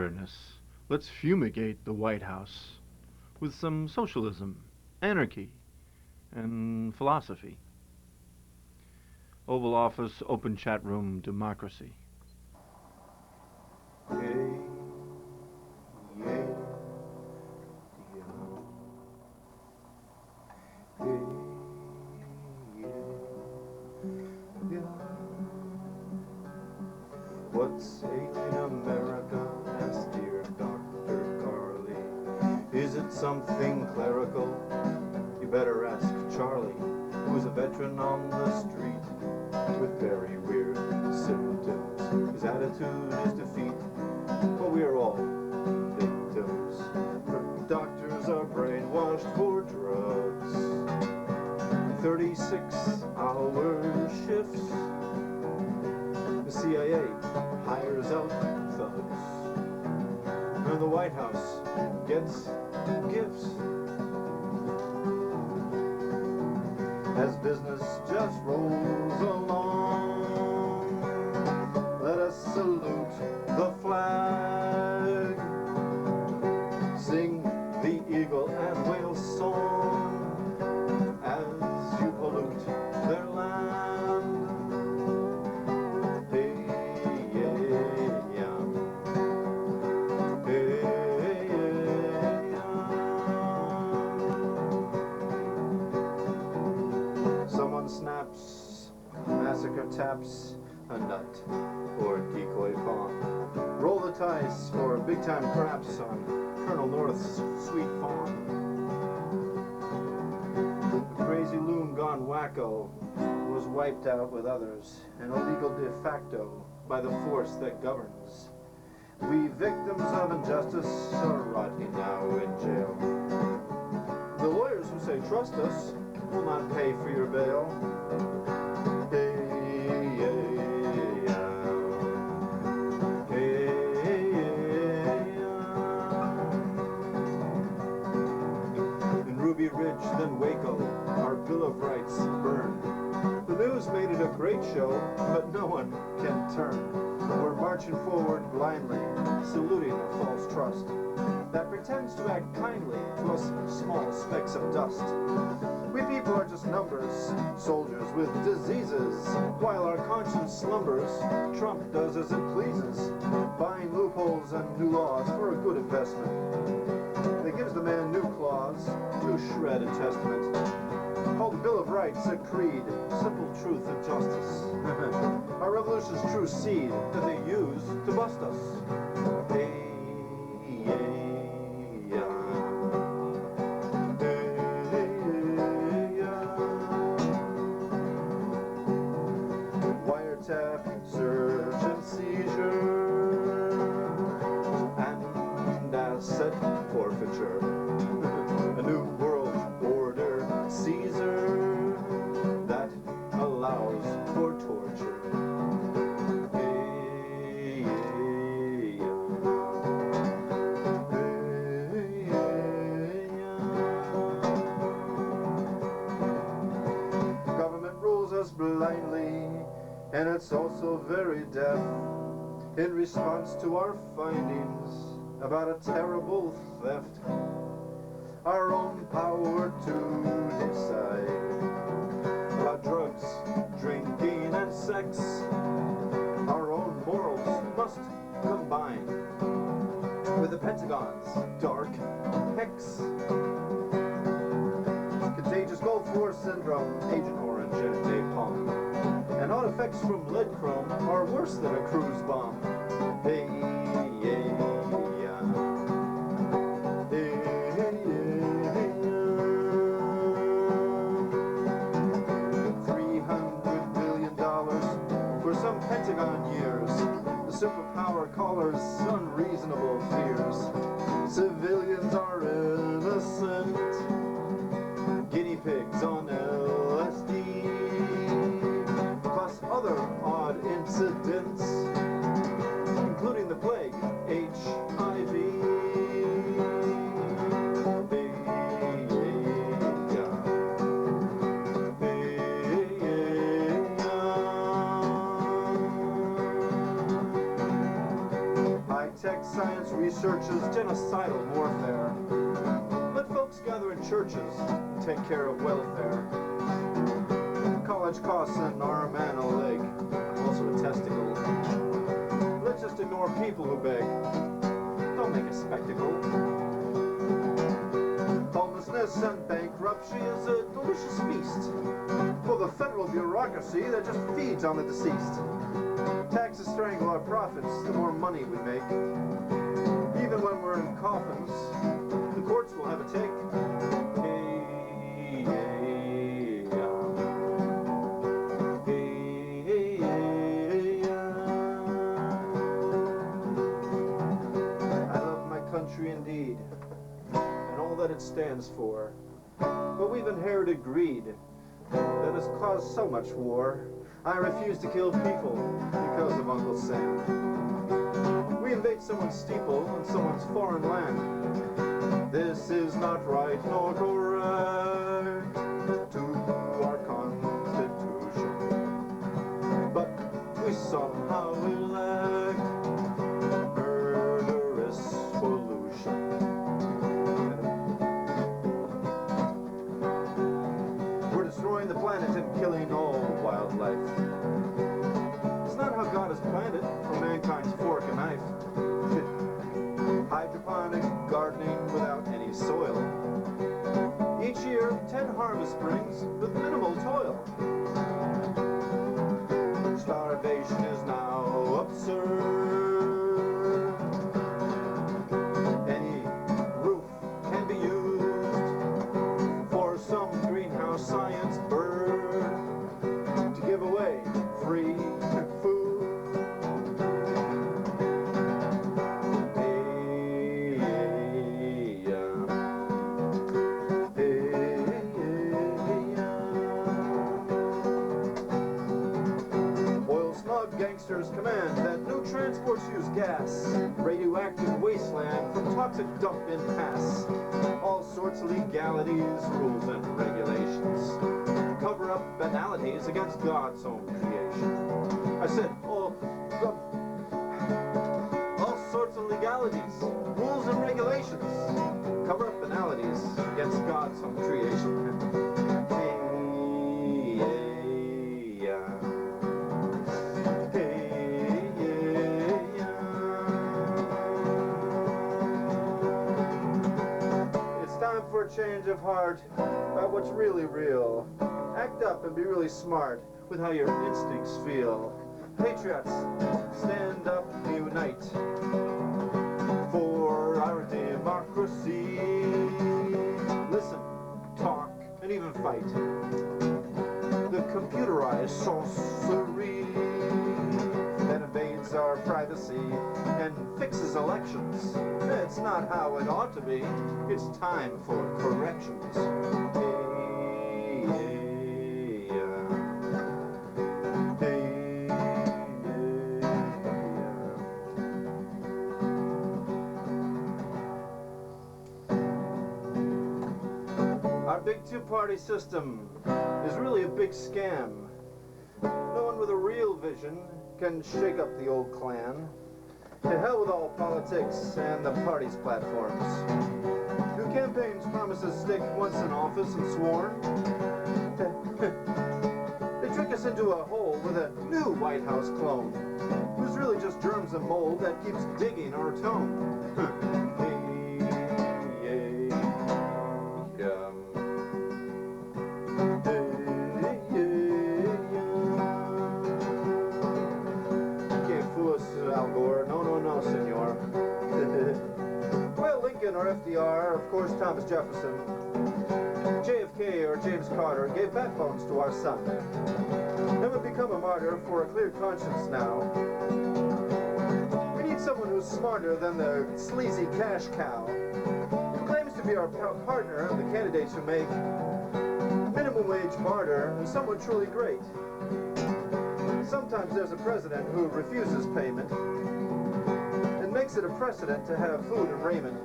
awareness, let's fumigate the White House with some socialism, anarchy, and philosophy. Oval Office, open chat room, democracy. Hey, yea, yam. Hey, yea, yam. What's hate in America? Asked dear Dr. Carly. Is it something clerical? You better ask Charlie, who's a veteran on the street with very weird symptoms. His attitude is defeat. But we're all victims. Doctors are brainwashed for drugs. 36-hour shifts. The CIA hires out thugs. And the White House gets gifts. As business just rolls along, let us salute the flag, sing the eagle and whale song as you pollute their land. Hey, yea, yam. Hey, yea, yam. Someone snaps, massacre taps a nut or decoy pawn. Roll the dice for big-time craps on Colonel North's sweet fawn. The crazy loon gone wacko was wiped out with others, an illegal de facto by the force that governs. We victims of injustice are rotting now in jail. The lawyers who say trust us will not pay for your bail. Hey, yea, yam. Hey, yea, yam. In Ruby Ridge, then Waco, our Bill of Rights burned. The news made it a great show, but no one can turn. We're marching forward blindly, saluting a false trust that pretends to act kindly to us small specks of dust. We people are just numbers, soldiers with diseases. While our conscience slumbers, Trump does as it pleases, buying loopholes and new laws for a good investment. It gives the man new claws to shred a testament. Called the Bill of Rights a creed, simple truth and justice. Our revolution's true seed that they use to bust us. Hey, yea, yam. Hey, yam. Wiretap, search and seizure, and asset forfeiture. A new world order, Caesar, that allows for torture. Hey, yea, yam. Hey, yea, yam. Government rules us blindly, and it's also very deaf in response to our findings about a terrible theft. Our own power to decide about drugs, drinking, and sex. Our own morals must combine with the Pentagon's dark hex. Contagious Gulf War syndrome, Agent Orange, and napalm. And odd effects from lead chrome are worse than a cruise bomb. Hey, yea, yam. Hey, $300 billion for some Pentagon years. The superpower callers unreasonable fears. Civilians are innocent. Guinea pigs on LSD. Plus other odd incidents, including the science researches genocidal warfare. Let folks gather in churches and take care of welfare. College costs an arm and a leg, also a testicle. Let's just ignore people who beg. Don't make a spectacle. Homelessness and bankruptcy is a delicious feast for the federal bureaucracy that just feeds on the deceased. Taxes strangle our profits the more money we make. Even when we're in coffins, the courts will have a take. Hey, hey, yam. Hey, hey, yam. I love my country indeed, and all that it stands for. But we've inherited greed that has caused so much war. I refuse to kill people because of Uncle Sam. We invade someone's steeple on someone's foreign land. This is not right nor correct to our Constitution. But we somehow elect murderous pollution. We're destroying the planet and killing all wildlife. It's not how God has planned it for mankind's fork and knife. Hydroponic gardening without any soil. Each year, 10 harvest springs with minimal toil. Starvation is now absurd. Any roof can be used for some greenhouse science bird to give away free food. Hey, hey, yam. Hey, hey, yam. Oil smug gangsters command that no transports use gas. Radioactive wasteland from toxic dump in pass. All sorts of legalities, rules, and regulations. Cover up banalities against God's own creation. I said, all sorts of legalities, rules, and regulations. Cover up banalities against God's own creation. Hey, hey, yam. Hey, hey, yam. It's time for a change of heart about what's really real. Act up and be really smart with how your instincts feel. Patriots, stand up, unite for our democracy. Listen, talk, and even fight. The computerized sorcery that invades our privacy and fixes elections. It's not how it ought to be. It's time for corrections. Hey, hey. Our big two-party system is really a big scam. No one with a real vision can shake up the old clan. To hell with all politics and the party's platforms. Do campaigns promises stick once in office and sworn? They trick us into a hole with a new White House clone, who's really just germs and mold that keeps digging our tone. Or FDR, of course Thomas Jefferson, JFK or James Carter gave backbones to our son. Never become a martyr for a clear conscience now. We need someone who's smarter than the sleazy cash cow, who claims to be our partner of the candidates who make minimum wage barter and someone truly great. Sometimes there's a president who refuses payment and makes it a precedent to have food and raiment.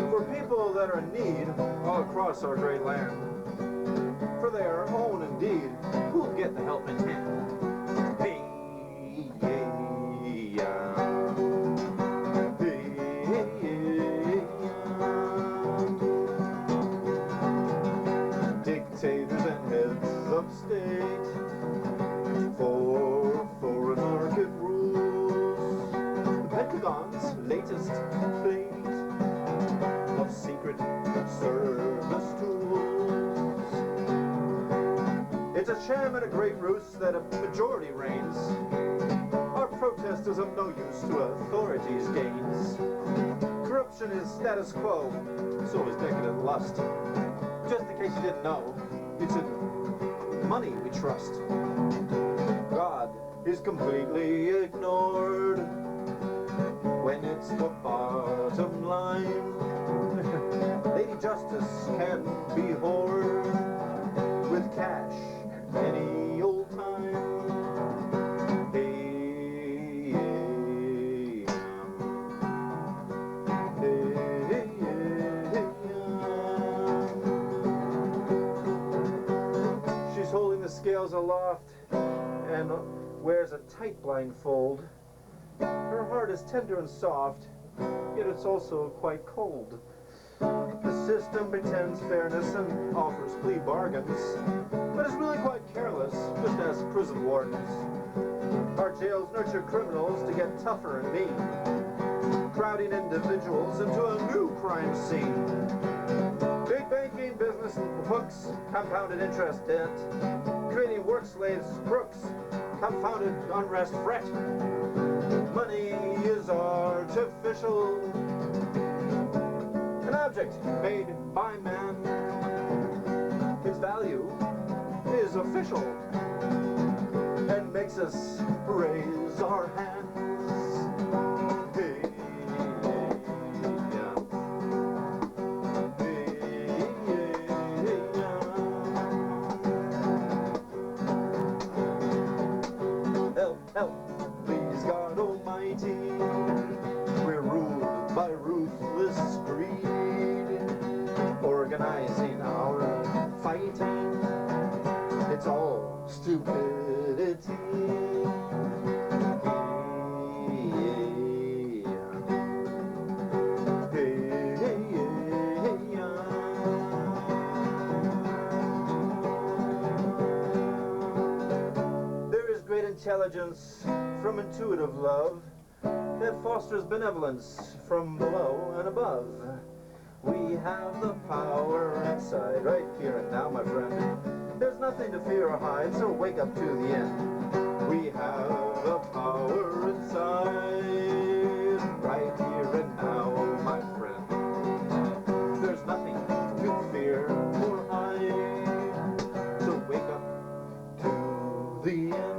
For people that are in need all across our great land, for they are own indeed, who'll get the helping hand? Hey, yea, yam. sham and a great ruse that a majority reigns. Our protest is of no use to authorities' gains. Corruption is status quo, so is decadent lust. Just in case you didn't know, it's in money we trust. God is completely ignored when it's the bottom line. Lady Justice can be whored with cash any old time. Hey, hey, hey, hey, she's holding the scales aloft and wears a tight blindfold. Her heart is tender and soft, yet it's also quite cold. The system pretends fairness and offers plea bargains, but is really quite careless, just as prison wardens. Our jails nurture criminals to get tougher and mean, crowding individuals into a new crime scene. Big banking, business and hooks, compounded interest debt, creating work slaves, crooks, confounded unrest fret. Money is artificial, an object made by man. Its value is official and makes us raise our hands. Hey, yeah. Hey, yeah. Help, help, please God Almighty. We're ruled by ruthless greed, organizing our fighting. It's all stupidity. There is great intelligence from intuitive love that fosters benevolence from below and above. We have the power inside, right here and now, my friend. There's nothing to fear or hide, so wake up to the end. We have the power inside, right here and now, my friend. There's nothing to fear or hide, so wake up to the end.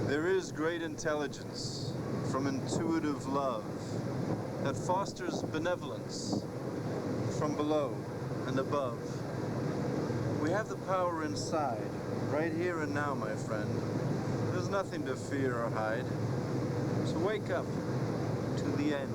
There is great intelligence from intuitive love that fosters benevolence from below and above. We have the power inside, right here and now, my friend. There's nothing to fear or hide, so wake up to the end.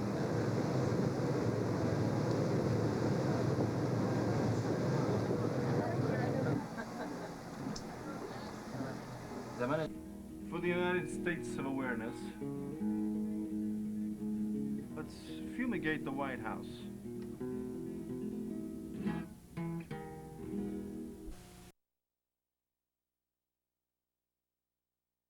For the United States of awareness, let's fumigate the White House.